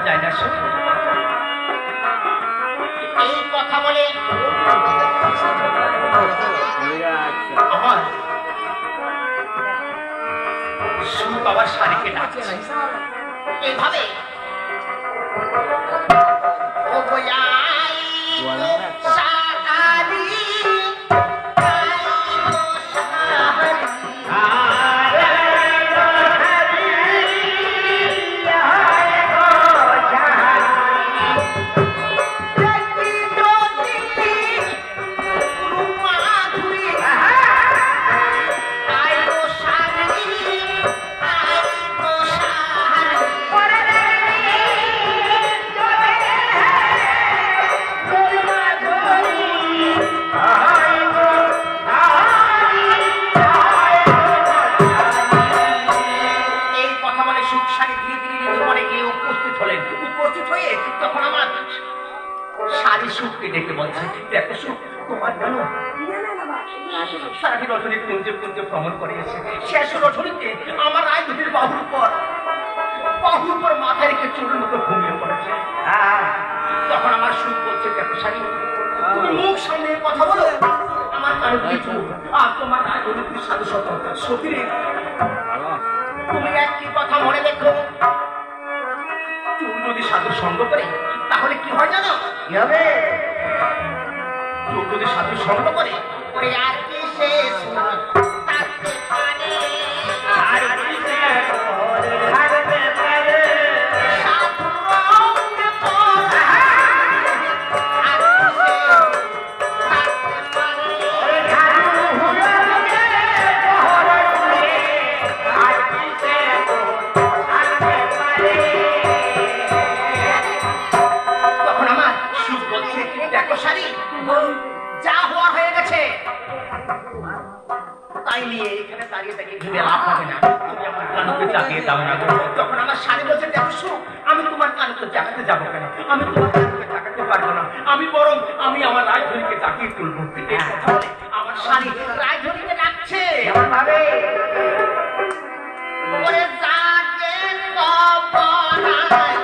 যায় না সুখ। এই কথা বলে আমার সুখ আবার শাড়িকে ডাকছে এইভাবে, ও বয়াই শাড়ি দেখতে বলছে, দেখো সুখ তোমার জানো সারাটি রজনী কুঞ্জে কুঞ্জে ভ্রমণ করে এসে শেষ রজনীতে আমার রায়দুটির বাহুর উপর মাথায় রেখে চোরের মতো ঘুমিয়ে পড়েছে। তখন আমার সুখ বলছে, দেখো শাড়ি তুমি মুখ সামনে কথা বলো, আমার কানে কিছু আর তোমার রায়দুটির সাধু সতীরে তুমি একই কথা মনে দেখো, চোর যদি সাধু সঙ্গ করে তাহলে কি হয় জানো? কি হবে? চোর যদি সাধু সঙ্গ করে ওরে আর কি শেষ থাকতে পারে, আর কি শেষ থাকতে পারে, সাধু রঙ্গ পড়ে আর কি শেষ থাকতে পারে, ওরে ঝাড়ু হুড়ে বহর উড়ে আর কি শেষ থাকতে পারে। তখন আমার সুখ বলছে, দেখো শাড়ি যা হওয়া হয়ে গেছে তাই নিয়ে এখানে দাঁড়িয়ে থেকে ভেবে লাভ হবে না, তুমি আমার কানকে জাগিয়ে দাও না। তখন আমার শাড়ি বলছে, দেখো সুখ আমি তোমার কানকে জাগাতে যাবো কেন, আমি তোমার কানকে জাগাতে পারবো না, আমি বরং আমি আমার রাজধনীকে জাগিয়ে তুলবো। এই কথা বলে আমার শাড়ি রাজধনীকে ডাকছে এমন ভাবে, ওরে জাগে তপনায়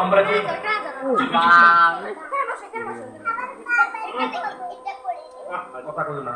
আমরা যে কথা বলো না।